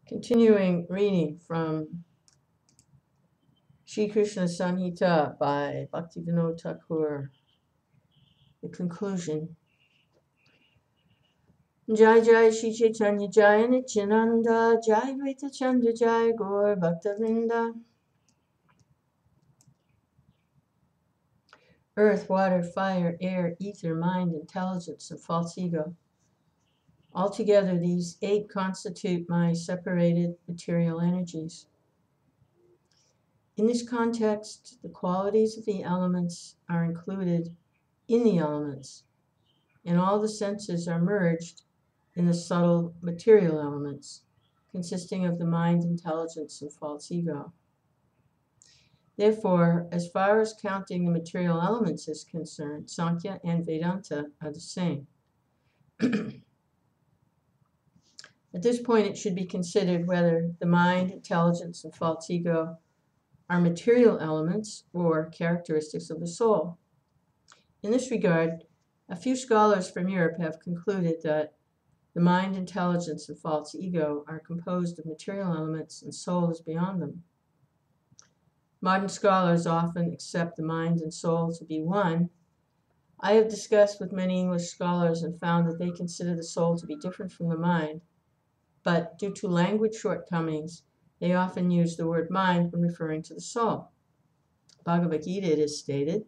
Continuing reading from Shree Krishna Samhita by Bhaktivinode Thakur. The conclusion. Jai Jai Shri Chaitanya Jai Nityananda Jai Dvaita Chandra Jai Gaur Bhaktavinda. Earth, water, fire, air, ether, mind, intelligence, and false ego. Altogether, these 8 constitute my separated material energies. In this context, the qualities of the elements are included in the elements, and all the senses are merged in the subtle material elements, consisting of the mind, intelligence, and false ego. Therefore, as far as counting the material elements is concerned, Sankhya and Vedanta are the same. At this point, it should be considered whether the mind, intelligence, and false ego are material elements or characteristics of the soul. In this regard, a few scholars from Europe have concluded that the mind, intelligence, and false ego are composed of material elements and soul is beyond them. Modern scholars often accept the mind and soul to be one. I have discussed with many English scholars and found that they consider the soul to be different from the mind, but due to language shortcomings, they often use the word mind when referring to the soul. Bhagavad Gita, it is stated,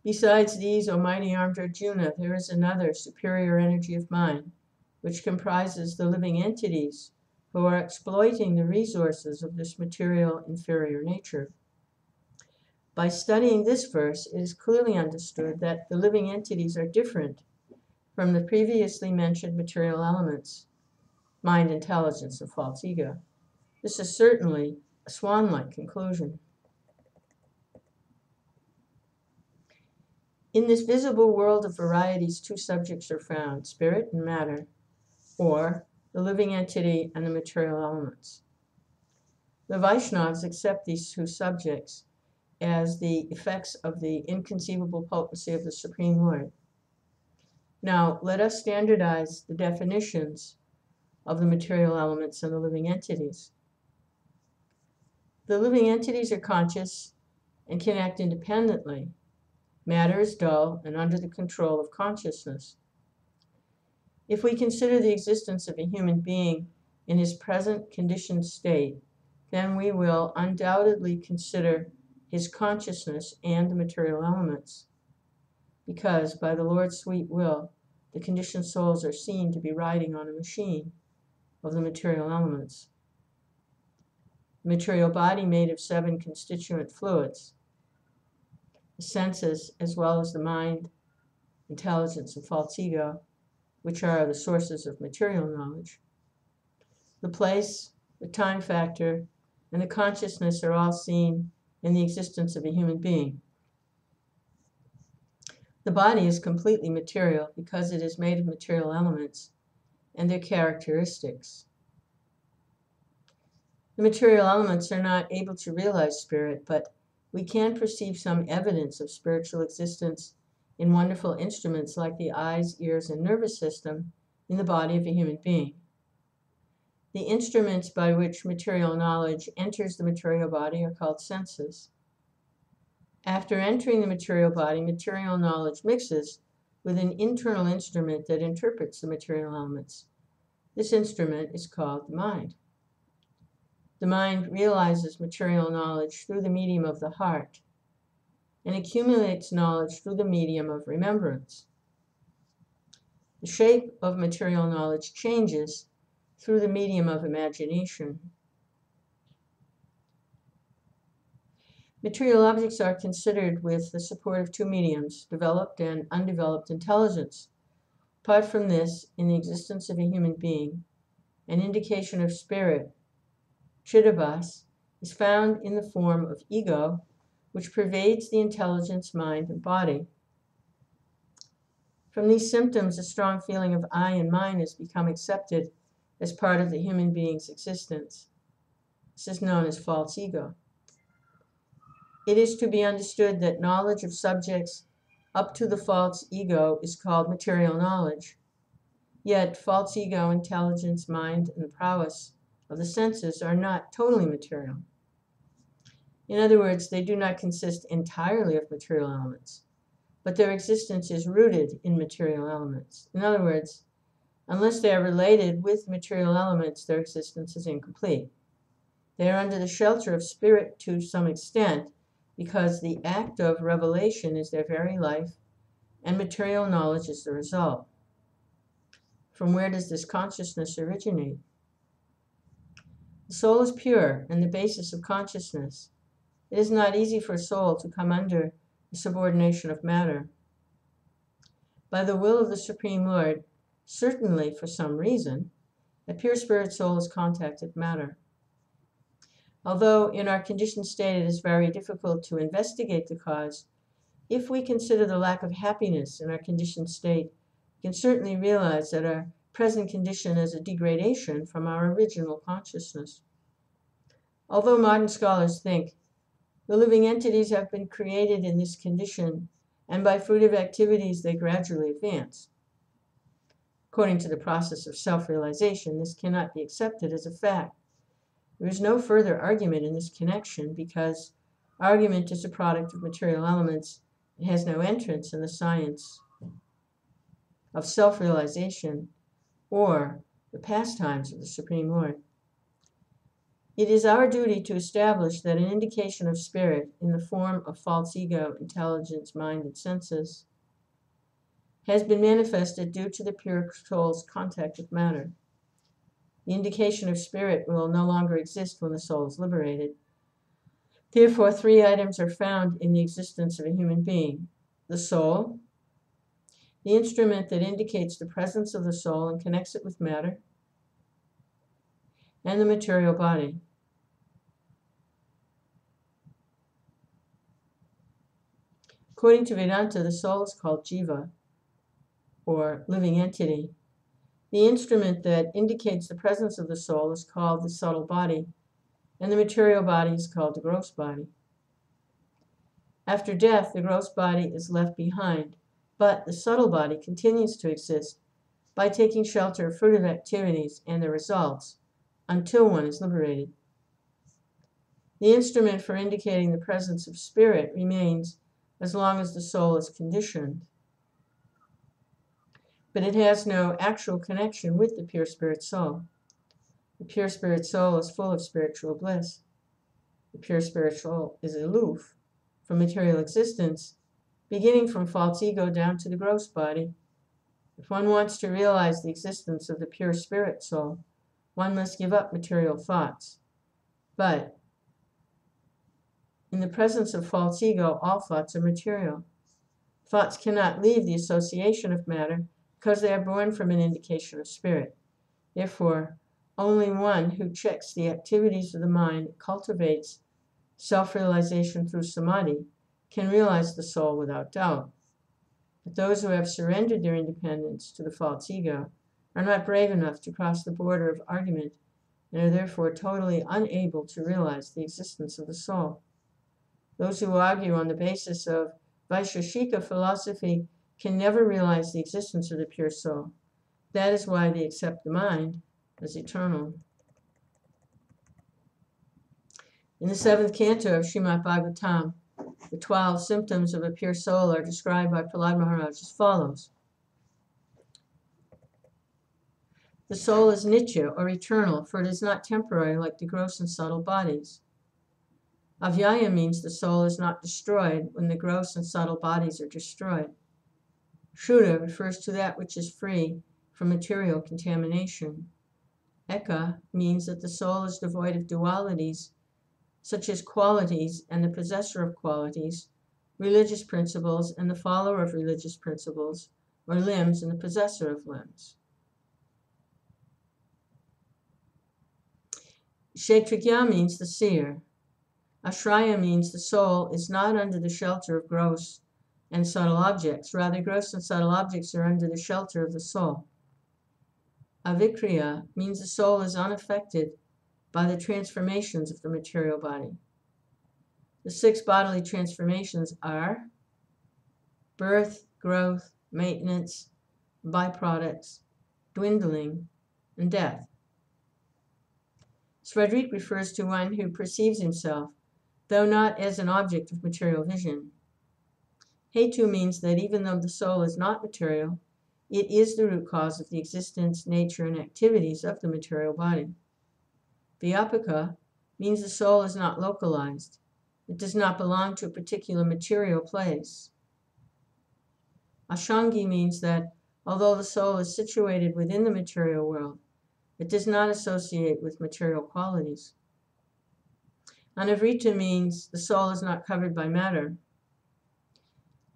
"Besides these, O mighty armed Arjuna, there is another superior energy of mind, which comprises the living entities who are exploiting the resources of this material inferior nature." By studying this verse, it is clearly understood that the living entities are different from the previously mentioned material elements, mind, intelligence, and false ego. This is certainly a swan-like conclusion. In this visible world of varieties, 2 subjects are found, spirit and matter, or the living entity and the material elements. The Vaishnavas accept these 2 subjects as the effects of the inconceivable potency of the Supreme Lord. Now, let us standardize the definitions of the material elements and the living entities. The living entities are conscious and can act independently. Matter is dull and under the control of consciousness. If we consider the existence of a human being in his present conditioned state, then we will undoubtedly consider his consciousness and the material elements, because by the Lord's sweet will, the conditioned souls are seen to be riding on a machine of the material elements. The material body made of 7 constituent fluids, the senses, as well as the mind, intelligence, and false ego, which are the sources of material knowledge. The place, the time factor, and the consciousness are all seen in the existence of a human being. The body is completely material because it is made of material elements and their characteristics. The material elements are not able to realize spirit, but we can perceive some evidence of spiritual existence in wonderful instruments like the eyes, ears, and nervous system in the body of a human being. The instruments by which material knowledge enters the material body are called senses. After entering the material body, material knowledge mixes with an internal instrument that interprets the material elements. This instrument is called the mind. The mind realizes material knowledge through the medium of the heart and accumulates knowledge through the medium of remembrance. The shape of material knowledge changes through the medium of imagination. Material objects are considered with the support of 2 mediums, developed and undeveloped intelligence. Apart from this, in the existence of a human being, an indication of spirit, Chidabhas, is found in the form of ego, which pervades the intelligence, mind, and body. From these symptoms, a strong feeling of I and mine has become accepted as part of the human being's existence. This is known as false ego. It is to be understood that knowledge of subjects up to the false ego is called material knowledge. Yet false ego, intelligence, mind, and the prowess of the senses are not totally material. In other words, they do not consist entirely of material elements, but their existence is rooted in material elements. In other words, unless they are related with material elements, their existence is incomplete. They are under the shelter of spirit to some extent, because the act of revelation is their very life, and material knowledge is the result. From where does this consciousness originate? The soul is pure and the basis of consciousness. It is not easy for a soul to come under the subordination of matter. By the will of the Supreme Lord, certainly for some reason, a pure spirit soul has contacted matter. Although in our conditioned state it is very difficult to investigate the cause, if we consider the lack of happiness in our conditioned state, we can certainly realize that our present condition is a degradation from our original consciousness. Although modern scholars think the living entities have been created in this condition, and by fruitive activities they gradually advance. According to the process of self-realization, this cannot be accepted as a fact. There is no further argument in this connection because argument is a product of material elements. It has no entrance in the science of self-realization or the pastimes of the Supreme Lord. It is our duty to establish that an indication of spirit in the form of false ego, intelligence, mind, and senses has been manifested due to the pure soul's contact with matter. The indication of spirit will no longer exist when the soul is liberated. Therefore, three items are found in the existence of a human being: the soul, the instrument that indicates the presence of the soul and connects it with matter, and the material body. According to Vedanta, the soul is called jiva, or living entity. The instrument that indicates the presence of the soul is called the subtle body, and the material body is called the gross body. After death, the gross body is left behind, but the subtle body continues to exist by taking shelter of fruitive activities and their results until one is liberated. The instrument for indicating the presence of spirit remains as long as the soul is conditioned, but it has no actual connection with the pure spirit soul. The pure spirit soul is full of spiritual bliss. The pure spirit soul is aloof from material existence, beginning from false ego down to the gross body. If one wants to realize the existence of the pure spirit soul, one must give up material thoughts. But in the presence of false ego, all thoughts are material. Thoughts cannot leave the association of matter because they are born from an indication of spirit. Therefore, only one who checks the activities of the mind, cultivates self-realization through samadhi, can realize the soul without doubt. But those who have surrendered their independence to the false ego are not brave enough to cross the border of argument and are therefore totally unable to realize the existence of the soul. Those who argue on the basis of Vaisheshika philosophy can never realize the existence of the pure soul. That is why they accept the mind as eternal. In the 7th canto of Srimad Bhagavatam, the 12 symptoms of a pure soul are described by Prahlad Maharaj as follows. The soul is nitya, or eternal, for it is not temporary like the gross and subtle bodies. Avyaya means the soul is not destroyed when the gross and subtle bodies are destroyed. Shuddha refers to that which is free from material contamination. Eka means that the soul is devoid of dualities, such as qualities and the possessor of qualities, religious principles and the follower of religious principles, or limbs and the possessor of limbs. Kshetrikya means the seer. Ashraya means the soul is not under the shelter of gross and subtle objects. Rather, gross and subtle objects are under the shelter of the soul. Avikriya means the soul is unaffected by the transformations of the material body. The 6 bodily transformations are birth, growth, maintenance, byproducts, dwindling, and death. Frederick refers to one who perceives himself, though not as an object of material vision. Hetu means that even though the soul is not material, it is the root cause of the existence, nature, and activities of the material body. Vyapaka means the soul is not localized. It does not belong to a particular material place. Ashangi means that although the soul is situated within the material world, it does not associate with material qualities. Anavrita means the soul is not covered by matter.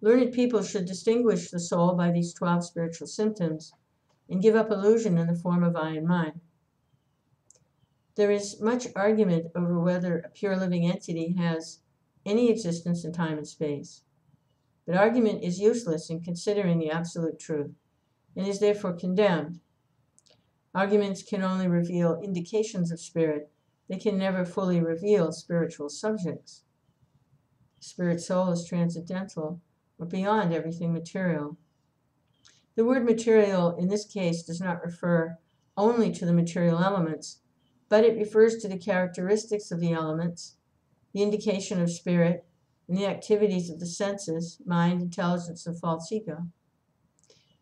Learned people should distinguish the soul by these 12 spiritual symptoms and give up illusion in the form of I and mine. There is much argument over whether a pure living entity has any existence in time and space. But argument is useless in considering the absolute truth and is therefore condemned. Arguments can only reveal indications of spirit. They can never fully reveal spiritual subjects. Spirit soul is transcendental or beyond everything material. The word material in this case does not refer only to the material elements, but it refers to the characteristics of the elements, the indication of spirit, and the activities of the senses, mind, intelligence, and false ego.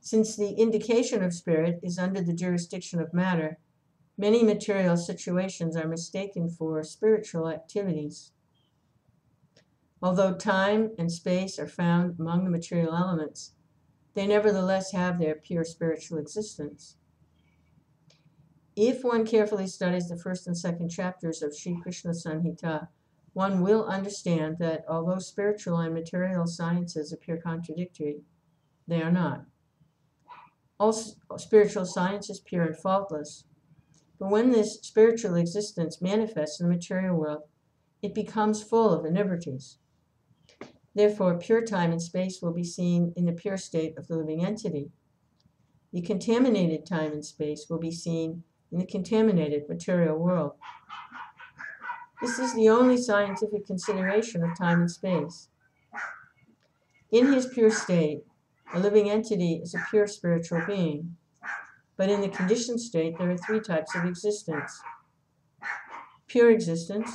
Since the indication of spirit is under the jurisdiction of matter, many material situations are mistaken for spiritual activities. Although time and space are found among the material elements, they nevertheless have their pure spiritual existence. If one carefully studies the first and second chapters of Shree Krishna Samhita, one will understand that although spiritual and material sciences appear contradictory, they are not. All spiritual science is pure and faultless, but when this spiritual existence manifests in the material world, it becomes full of iniquities. Therefore, pure time and space will be seen in the pure state of the living entity. The contaminated time and space will be seen in the contaminated material world. This is the only scientific consideration of time and space. In his pure state, a living entity is a pure spiritual being. But in the conditioned state, there are 3 types of existence: pure existence,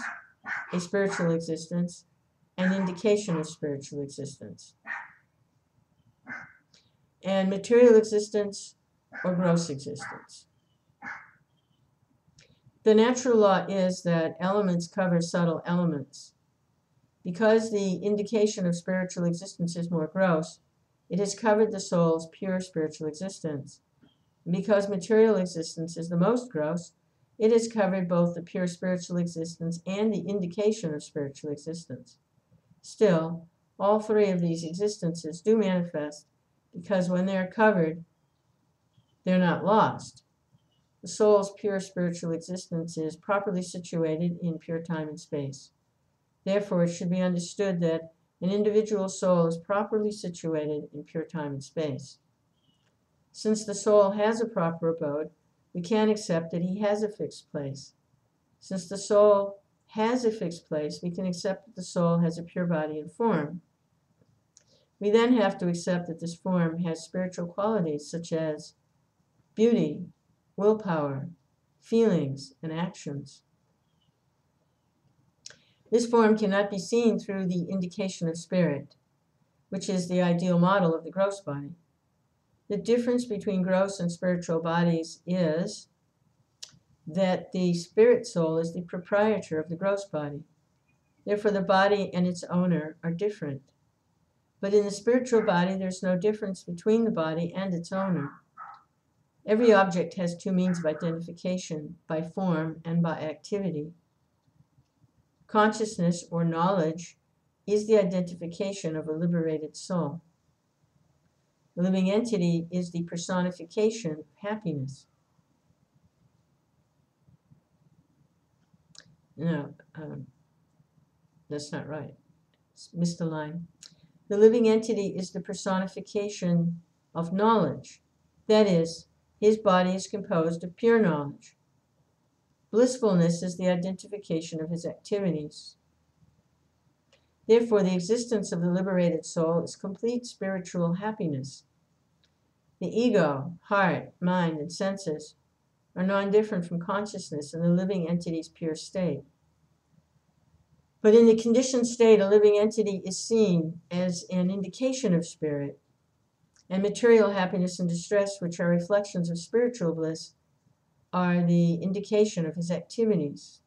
a spiritual existence, and indication of spiritual existence, and material existence or gross existence. The natural law is that elements cover subtle elements. Because the indication of spiritual existence is more gross, it has covered the soul's pure spiritual existence. And because material existence is the most gross, it has covered both the pure spiritual existence and the indication of spiritual existence. Still, all 3 of these existences do manifest, because when they are covered, they're not lost. The soul's pure spiritual existence is properly situated in pure time and space. Therefore, it should be understood that an individual soul is properly situated in pure time and space. Since the soul has a proper abode, we can't accept that he has a fixed place. Since the soul has a fixed place, we can accept that the soul has a pure body and form. We then have to accept that this form has spiritual qualities such as beauty, willpower, feelings, and actions. This form cannot be seen through the indication of spirit, which is the ideal model of the gross body. The difference between gross and spiritual bodies is that the spirit soul is the proprietor of the gross body. Therefore, the body and its owner are different. But in the spiritual body, there's no difference between the body and its owner. Every object has 2 means of identification, by form and by activity. Consciousness or knowledge is the identification of a liberated soul. The living entity is the personification of happiness. No, that's not right. Missed a line. The living entity is the personification of knowledge. That is, his body is composed of pure knowledge. Blissfulness is the identification of his activities. Therefore, the existence of the liberated soul is complete spiritual happiness. The ego, heart, mind, and senses are non-different from consciousness in the living entity's pure state. But in the conditioned state, a living entity is seen as an indication of spirit, and material happiness and distress, which are reflections of spiritual bliss, are the indication of his activities.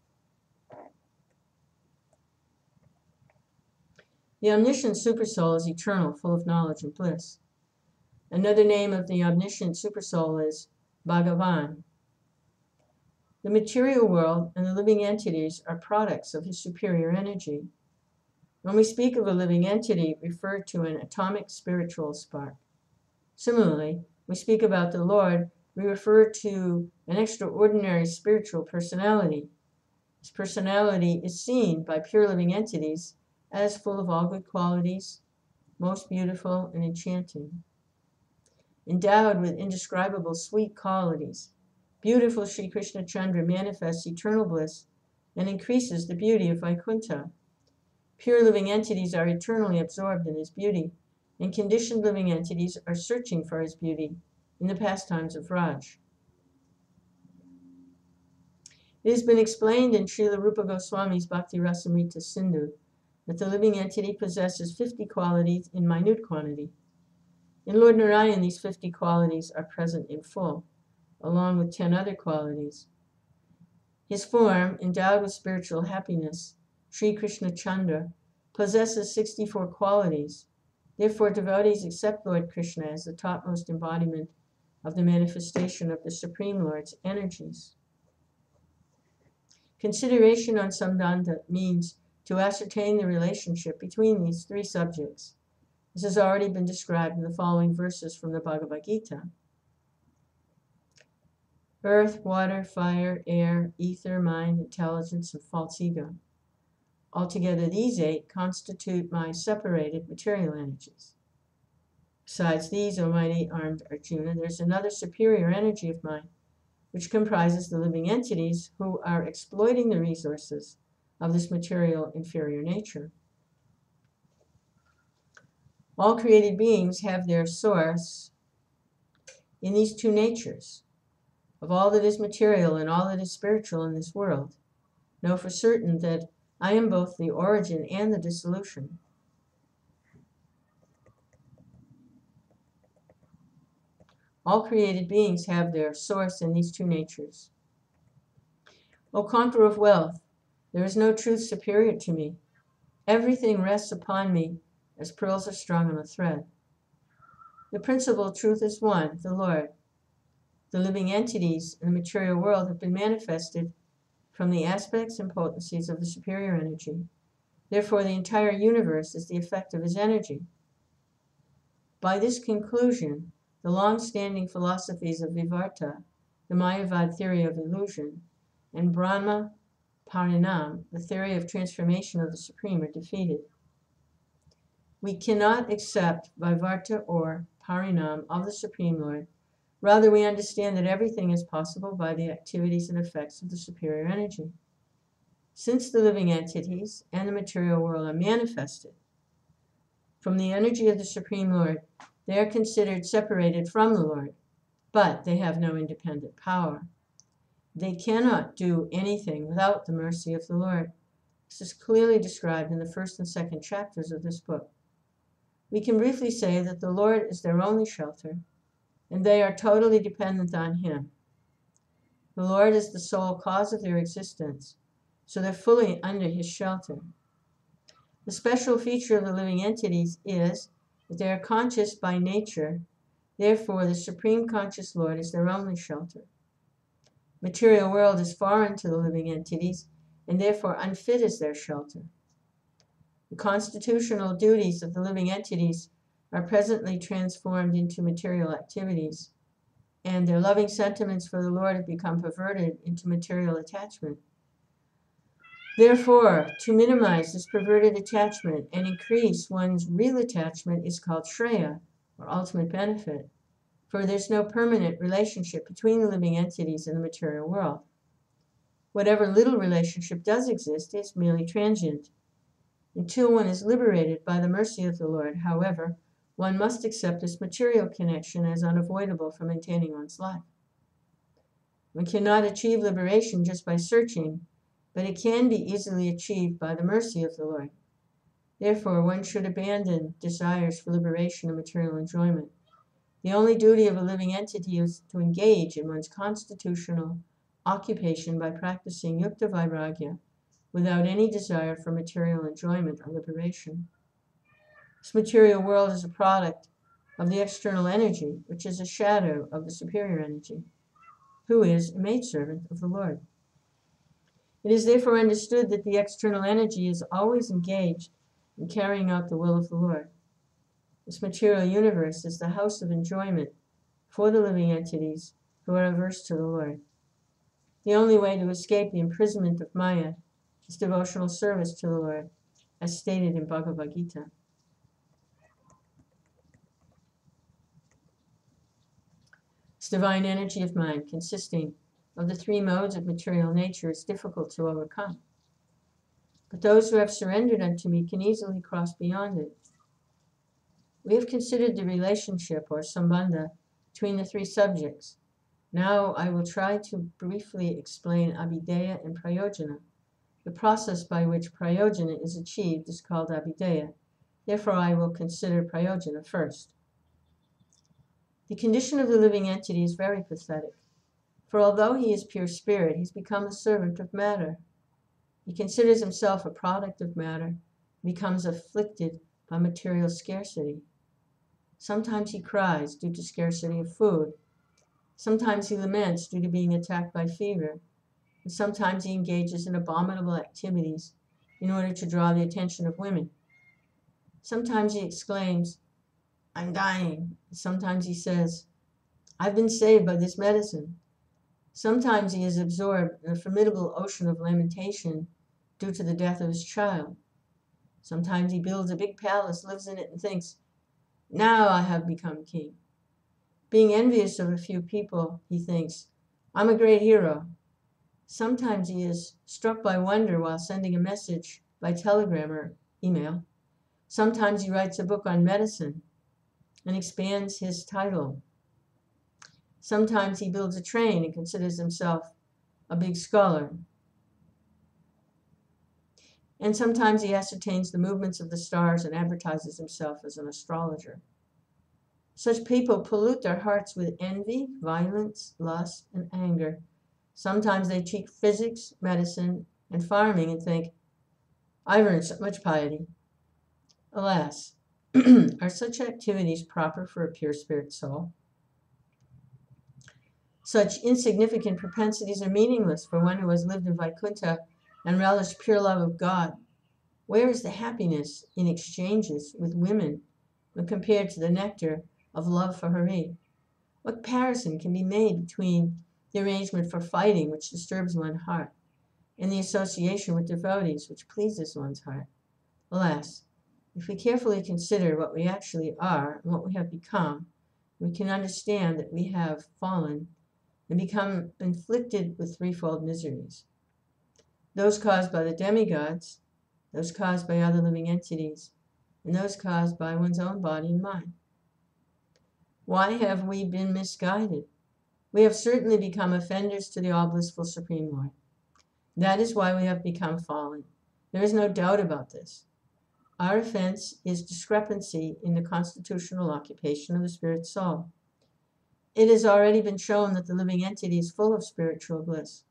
The omniscient supersoul is eternal, full of knowledge and bliss. Another name of the omniscient supersoul is Bhagavan. The material world and the living entities are products of his superior energy. When we speak of a living entity, we refer to an atomic spiritual spark. Similarly, when we speak about the Lord, we refer to an extraordinary spiritual personality. His personality is seen by pure living entities as full of all good qualities, most beautiful and enchanting. Endowed with indescribable sweet qualities, beautiful Sri Krishna Chandra manifests eternal bliss and increases the beauty of Vaikuntha. Pure living entities are eternally absorbed in his beauty, and conditioned living entities are searching for his beauty in the pastimes of Raj. It has been explained in Srila Rupa Goswami's Bhakti Rasamrita Sindhu that the living entity possesses 50 qualities in minute quantity. In Lord Narayan, these 50 qualities are present in full, along with 10 other qualities. His form, endowed with spiritual happiness, Sri Krishna Chandra, possesses 64 qualities. Therefore, devotees accept Lord Krishna as the topmost embodiment of the manifestation of the Supreme Lord's energies. Consideration on Samdanta means to ascertain the relationship between these three subjects. This has already been described in the following verses from the Bhagavad Gita. Earth, water, fire, air, ether, mind, intelligence, and false ego. Altogether, these 8 constitute my separated material energies. Besides these, O mighty armed Arjuna, there's another superior energy of mine, which comprises the living entities who are exploiting the resources of this material inferior nature. All created beings have their source in these two natures. Of all that is material and all that is spiritual in this world, know for certain that I am both the origin and the dissolution. All created beings have their source in these two natures. O conqueror of wealth, there is no truth superior to me. Everything rests upon me as pearls are strung on a thread. The principal truth is one, the Lord. The living entities in the material world have been manifested from the aspects and potencies of the superior energy. Therefore, the entire universe is the effect of his energy. By this conclusion, the long-standing philosophies of Vivarta, the Mayavad theory of illusion, and Brahma Parinam, the theory of transformation of the Supreme, are defeated. We cannot accept Vivarta or Parinam of the Supreme Lord. Rather, we understand that everything is possible by the activities and effects of the superior energy. Since the living entities and the material world are manifested from the energy of the Supreme Lord, they are considered separated from the Lord, but they have no independent power. They cannot do anything without the mercy of the Lord. This is clearly described in the 1st and 2nd chapters of this book. We can briefly say that the Lord is their only shelter, and they are totally dependent on him. The Lord is the sole cause of their existence, so they're fully under his shelter. The special feature of the living entities is that they are conscious by nature. Therefore, the Supreme Conscious Lord is their only shelter. Material world is foreign to the living entities, and therefore unfit as their shelter. The constitutional duties of the living entities are presently transformed into material activities, and their loving sentiments for the Lord have become perverted into material attachment. Therefore, to minimize this perverted attachment and increase one's real attachment is called Shreya, or ultimate benefit, for there's no permanent relationship between the living entities and the material world. Whatever little relationship does exist is merely transient. Until one is liberated by the mercy of the Lord, however, one must accept this material connection as unavoidable for maintaining one's life. One cannot achieve liberation just by searching, but it can be easily achieved by the mercy of the Lord. Therefore, one should abandon desires for liberation and material enjoyment. The only duty of a living entity is to engage in one's constitutional occupation by practicing yukta vairagya without any desire for material enjoyment or liberation. This material world is a product of the external energy, which is a shadow of the superior energy, who is a maidservant of the Lord. It is therefore understood that the external energy is always engaged in carrying out the will of the Lord. This material universe is the house of enjoyment for the living entities who are averse to the Lord. The only way to escape the imprisonment of Maya is devotional service to the Lord, as stated in Bhagavad Gita. This divine energy of mind, consisting of the three modes of material nature, is difficult to overcome. But those who have surrendered unto me can easily cross beyond it. We have considered the relationship, or sambandha, between the three subjects. Now I will try to briefly explain abhideya and prayojana. The process by which prayojana is achieved is called abhideya. Therefore I will consider prayojana first. The condition of the living entity is very pathetic, for although he is pure spirit, he's become a servant of matter. He considers himself a product of matter, becomes afflicted by material scarcity. Sometimes he cries due to scarcity of food. Sometimes he laments due to being attacked by fever. And sometimes he engages in abominable activities in order to draw the attention of women. Sometimes he exclaims, "I'm dying." Sometimes he says, "I've been saved by this medicine." Sometimes he is absorbed in a formidable ocean of lamentation due to the death of his child. Sometimes he builds a big palace, lives in it, and thinks, "Now I have become king." Being envious of a few people, he thinks, "I'm a great hero." Sometimes he is struck by wonder while sending a message by telegram or email. Sometimes he writes a book on medicine and expands his title. Sometimes he builds a train and considers himself a big scholar. And sometimes he ascertains the movements of the stars and advertises himself as an astrologer. Such people pollute their hearts with envy, violence, lust, and anger. Sometimes they cheat physics, medicine, and farming and think, "I've earned so much piety." Alas, are such activities proper for a pure spirit soul? Such insignificant propensities are meaningless for one who has lived in Vaikuntha and relished pure love of God. Where is the happiness in exchanges with women when compared to the nectar of love for Hari? What comparison can be made between the arrangement for fighting, which disturbs one's heart, and the association with devotees, which pleases one's heart? Alas, if we carefully consider what we actually are and what we have become, we can understand that we have fallen and become inflicted with threefold miseries. Those caused by the demigods, those caused by other living entities, and those caused by one's own body and mind. Why have we been misguided? We have certainly become offenders to the all-blissful Supreme Lord. That is why we have become fallen. There is no doubt about this. Our offense is discrepancy in the constitutional occupation of the spirit soul. It has already been shown that the living entity is full of spiritual bliss.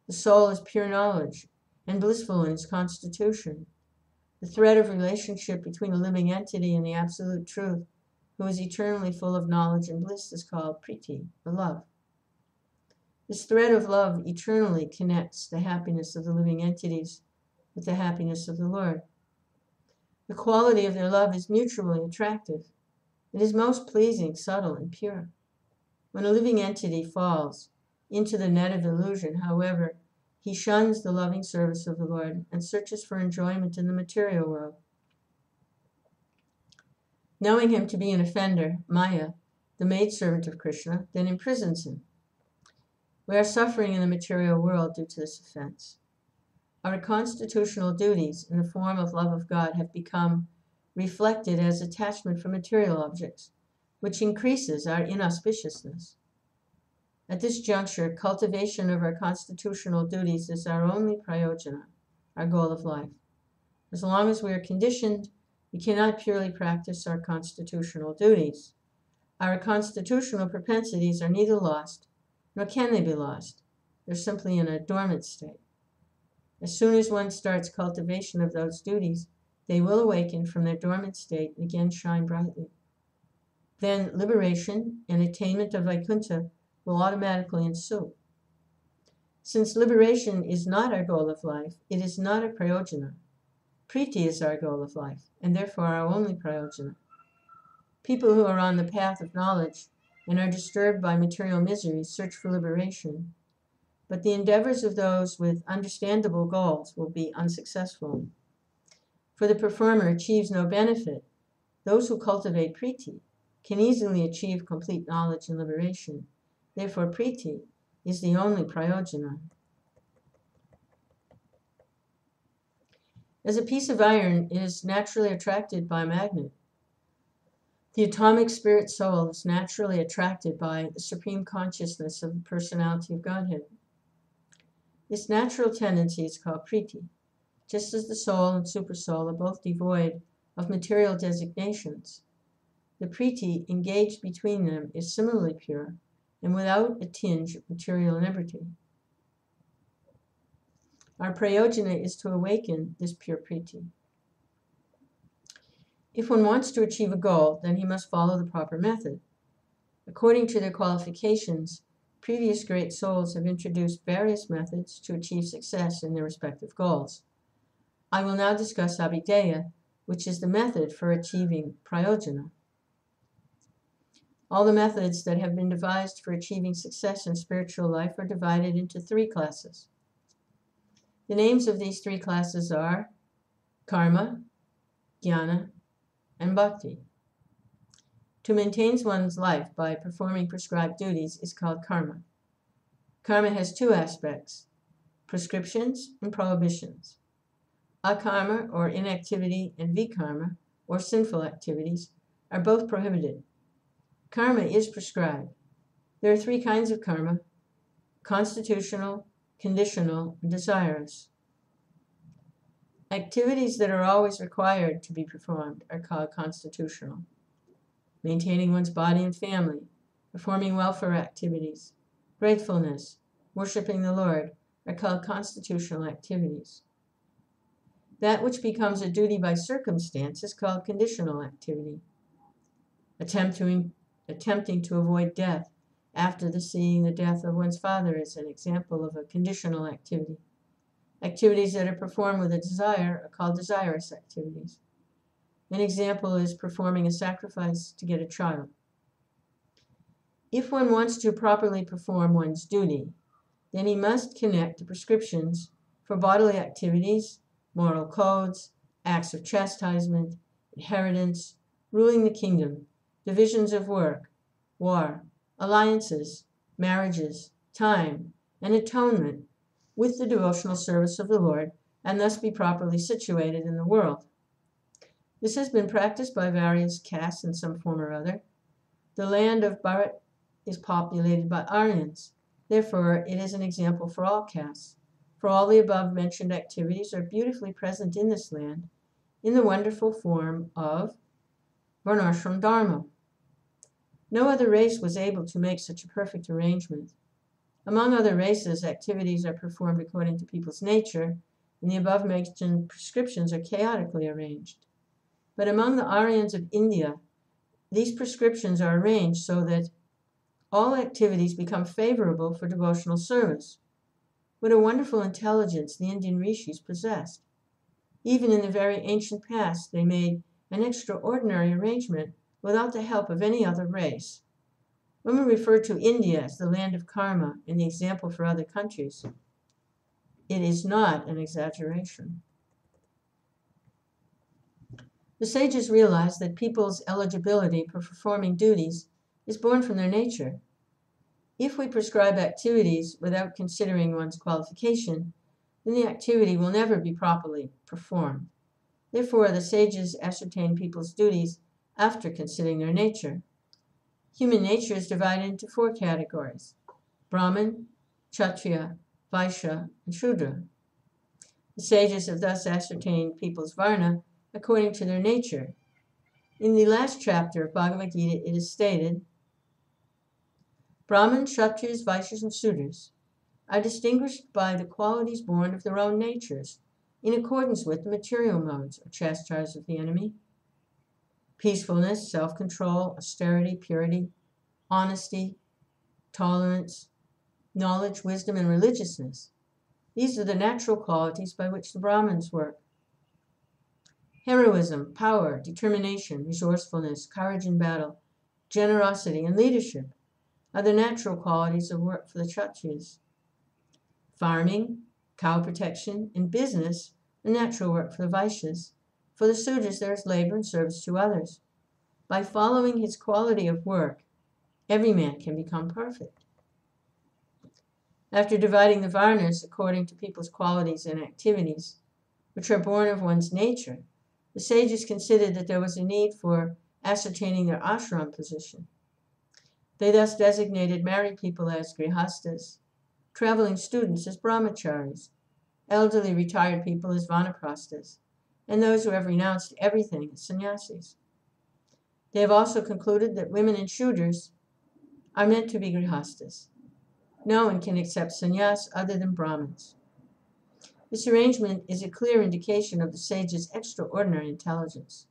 The soul is pure knowledge and blissful in its constitution. The thread of relationship between a living entity and the absolute truth, who is eternally full of knowledge and bliss, is called priti, or love. This thread of love eternally connects the happiness of the living entities with the happiness of the Lord. The quality of their love is mutually attractive. It is most pleasing, subtle, and pure. When a living entity falls into the net of illusion, however, he shuns the loving service of the Lord and searches for enjoyment in the material world. Knowing him to be an offender, Maya, the maidservant of Krishna, then imprisons him. We are suffering in the material world due to this offense. Our constitutional duties in the form of love of God have become reflected as attachment for material objects, which increases our inauspiciousness. At this juncture, cultivation of our constitutional duties is our only prayojana, our goal of life. As long as we are conditioned, we cannot purely practice our constitutional duties. Our constitutional propensities are neither lost, nor can they be lost. They're simply in a dormant state. As soon as one starts cultivation of those duties, they will awaken from their dormant state and again shine brightly. Then liberation and attainment of Vaikuntha will automatically ensue. Since liberation is not our goal of life, it is not a prayojana. Priti is our goal of life, and therefore our only prayojana. People who are on the path of knowledge and are disturbed by material miseries search for liberation, but the endeavors of those with understandable goals will be unsuccessful. For the performer achieves no benefit. Those who cultivate priti can easily achieve complete knowledge and liberation. Therefore, priti is the only prayojana. As a piece of iron is naturally attracted by a magnet, the atomic spirit soul is naturally attracted by the supreme consciousness of the personality of Godhead. This natural tendency is called priti, just as the soul and supersoul are both devoid of material designations. The priti engaged between them is similarly pure and without a tinge of material liberty. Our prayojana is to awaken this pure priti. If one wants to achieve a goal, then he must follow the proper method. According to their qualifications, previous great souls have introduced various methods to achieve success in their respective goals. I will now discuss abhideya, which is the method for achieving prayojana. All the methods that have been devised for achieving success in spiritual life are divided into three classes. The names of these three classes are karma, jnana, and bhakti. To maintain one's life by performing prescribed duties is called karma. Karma has two aspects, prescriptions and prohibitions. Akarma, or inactivity, and vikarma, or sinful activities, are both prohibited. Karma is prescribed. There are three kinds of karma: constitutional, conditional, and desirous. Activities that are always required to be performed are called constitutional. Maintaining one's body and family, performing welfare activities, gratefulness, worshiping the Lord are called constitutional activities. That which becomes a duty by circumstance is called conditional activity. Attempting to avoid death after seeing the death of one's father is an example of a conditional activity. Activities that are performed with a desire are called desirous activities. An example is performing a sacrifice to get a child. If one wants to properly perform one's duty, then he must connect the prescriptions for bodily activities, moral codes, acts of chastisement, inheritance, ruling the kingdom, divisions of work, war, alliances, marriages, time, and atonement with the devotional service of the Lord, and thus be properly situated in the world. This has been practiced by various castes in some form or other. The land of Bharat is populated by Aryans. Therefore, it is an example for all castes. For all the above-mentioned activities are beautifully present in this land in the wonderful form of Varnashram Dharma. No other race was able to make such a perfect arrangement. Among other races, activities are performed according to people's nature, and the above-mentioned prescriptions are chaotically arranged. But among the Aryans of India, these prescriptions are arranged so that all activities become favorable for devotional service. What a wonderful intelligence the Indian rishis possessed. Even in the very ancient past, they made an extraordinary arrangement without the help of any other race. When we refer to India as the land of karma and the example for other countries, it is not an exaggeration. The sages realize that people's eligibility for performing duties is born from their nature. If we prescribe activities without considering one's qualification, then the activity will never be properly performed. Therefore, the sages ascertain people's duties after considering their nature. Human nature is divided into 4 categories: Brahman, Kshatriya, Vaishya, and Shudra. The sages have thus ascertained people's varna according to their nature. In the last chapter of Bhagavad Gita, it is stated, Brahmins, Kshatriyas, Vaishyas, and Sudras are distinguished by the qualities born of their own natures, in accordance with the material modes or chastisers of the enemy: peacefulness, self-control, austerity, purity, honesty, tolerance, knowledge, wisdom, and religiousness. These are the natural qualities by which the Brahmins work. Heroism, power, determination, resourcefulness, courage in battle, generosity, and leadership are the natural qualities of work for the Kshatriyas. Farming, cow protection, and business are natural work for the Vaishyas. For the Sudras, there is labor and service to others. By following his quality of work, every man can become perfect. After dividing the varnas according to people's qualities and activities, which are born of one's nature, the sages considered that there was a need for ascertaining their ashram position. They thus designated married people as grihastas, traveling students as brahmacharis, elderly retired people as vanaprasthas, and those who have renounced everything as sannyasis. They have also concluded that women and shudras are meant to be grihastas. No one can accept sannyas other than Brahmins. This arrangement is a clear indication of the sage's extraordinary intelligence.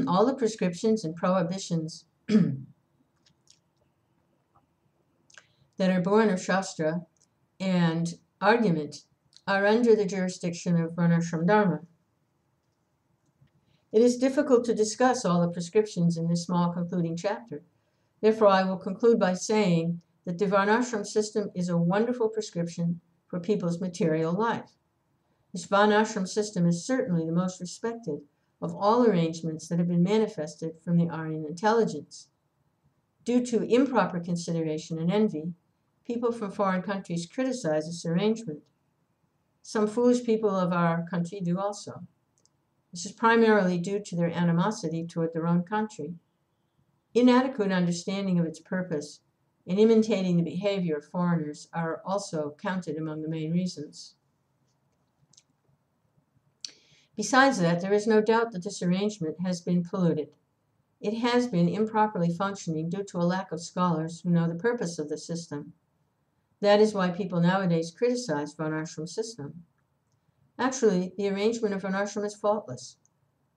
All the prescriptions and prohibitions that are born of Shastra and argument are under the jurisdiction of Varnashram Dharma. It is difficult to discuss all the prescriptions in this small concluding chapter. Therefore, I will conclude by saying that the Varnashram system is a wonderful prescription for people's material life. This Varnashram system is certainly the most respected of all arrangements that have been manifested from the Aryan intelligence. Due to improper consideration and envy, people from foreign countries criticize this arrangement. Some foolish people of our country do also. This is primarily due to their animosity toward their own country. Inadequate understanding of its purpose and imitating the behavior of foreigners are also counted among the main reasons. Besides that, there is no doubt that this arrangement has been polluted. It has been improperly functioning due to a lack of scholars who know the purpose of the system. That is why people nowadays criticize Varnashram system. Actually, the arrangement of Varnashram is faultless.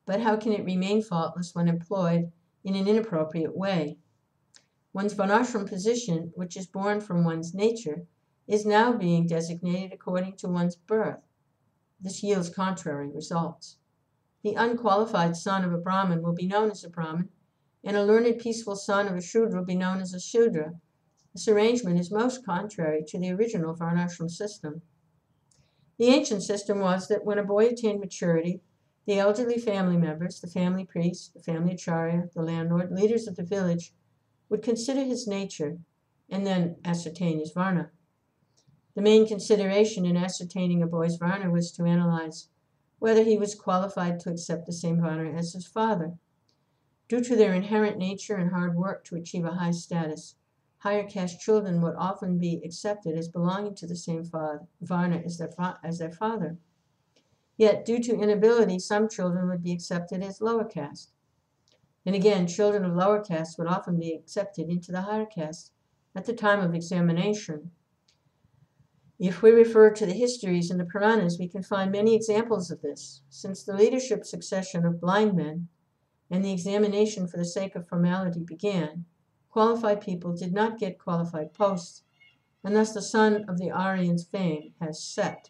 But how can it remain faultless when employed in an inappropriate way? One's Varnashram position, which is born from one's nature, is now being designated according to one's birth. This yields contrary results. The unqualified son of a Brahmin will be known as a Brahmin, and a learned, peaceful son of a Shudra will be known as a Shudra. This arrangement is most contrary to the original Varnashram system. The ancient system was that when a boy attained maturity, the elderly family members, the family priest, the family acharya, the landlord, leaders of the village, would consider his nature and then ascertain his varna. The main consideration in ascertaining a boy's varna was to analyze whether he was qualified to accept the same varna as his father. Due to their inherent nature and hard work to achieve a high status, higher caste children would often be accepted as belonging to the same varna as their father. Yet, due to inability, some children would be accepted as lower caste. And again, children of lower caste would often be accepted into the higher caste at the time of examination. If we refer to the histories in the Puranas, we can find many examples of this. Since the leadership succession of blind men and the examination for the sake of formality began, qualified people did not get qualified posts, and thus the sun of the Aryan's fame has set.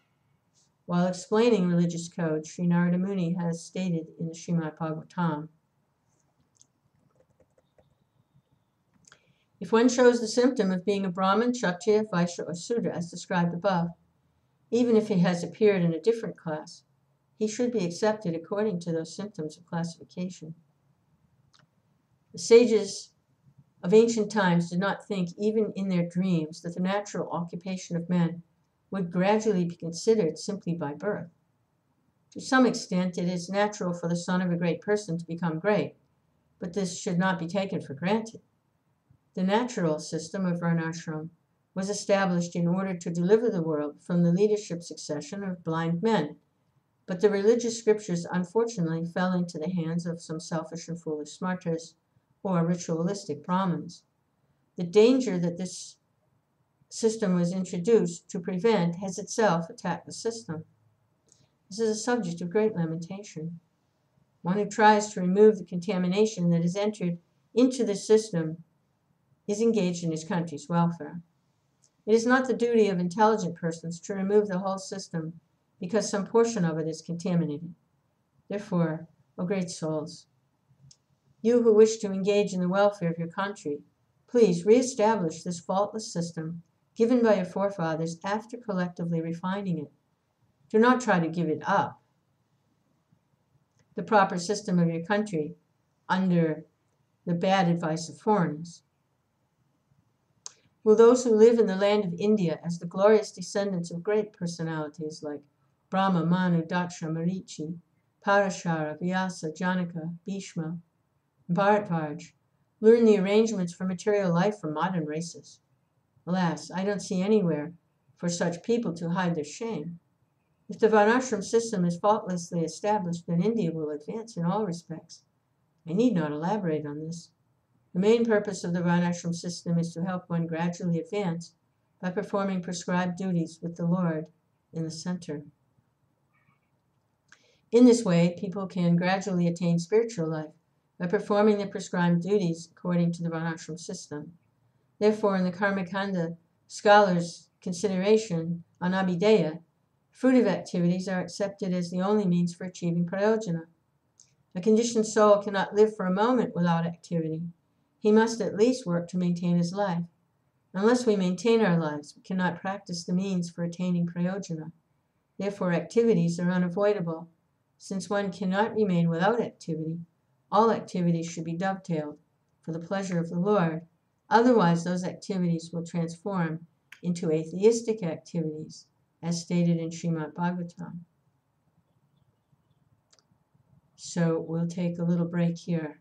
While explaining religious code, Sri Narada Muni has stated in the Srimad Bhagavatam, if one shows the symptom of being a Brahmin, Kshatriya, Vaishya, or Sudra, as described above, even if he has appeared in a different class, he should be accepted according to those symptoms of classification. The sages of ancient times did not think, even in their dreams, that the natural occupation of men would gradually be considered simply by birth. To some extent, it is natural for the son of a great person to become great, but this should not be taken for granted. The natural system of varnashram was established in order to deliver the world from the leadership succession of blind men, but the religious scriptures unfortunately fell into the hands of some selfish and foolish smartas or ritualistic Brahmins. The danger that this system was introduced to prevent has itself attacked the system. This is a subject of great lamentation. One who tries to remove the contamination that has entered into the system is engaged in his country's welfare. It is not the duty of intelligent persons to remove the whole system because some portion of it is contaminated. Therefore, O great souls, you who wish to engage in the welfare of your country, please re-establish this faultless system given by your forefathers after collectively refining it. Do not try to give it up, the proper system of your country, under the bad advice of foreigners. Will those who live in the land of India as the glorious descendants of great personalities like Brahma, Manu, Daksha, Marichi, Parashara, Vyasa, Janaka, Bhishma, and Bharatvaj learn the arrangements for material life from modern races? Alas, I don't see anywhere for such people to hide their shame. If the varnashram system is faultlessly established, then India will advance in all respects. I need not elaborate on this. The main purpose of the varnashram system is to help one gradually advance by performing prescribed duties with the Lord in the center. In this way, people can gradually attain spiritual life by performing the prescribed duties according to the varnashram system. Therefore, in the Karmakanda scholars' consideration on Abhideya, fruitive activities are accepted as the only means for achieving prayojana. A conditioned soul cannot live for a moment without activity. He must at least work to maintain his life. Unless we maintain our lives, we cannot practice the means for attaining prayojana. Therefore, activities are unavoidable. Since one cannot remain without activity, all activities should be dovetailed for the pleasure of the Lord. Otherwise, those activities will transform into atheistic activities, as stated in Srimad Bhagavatam. So we'll take a little break here.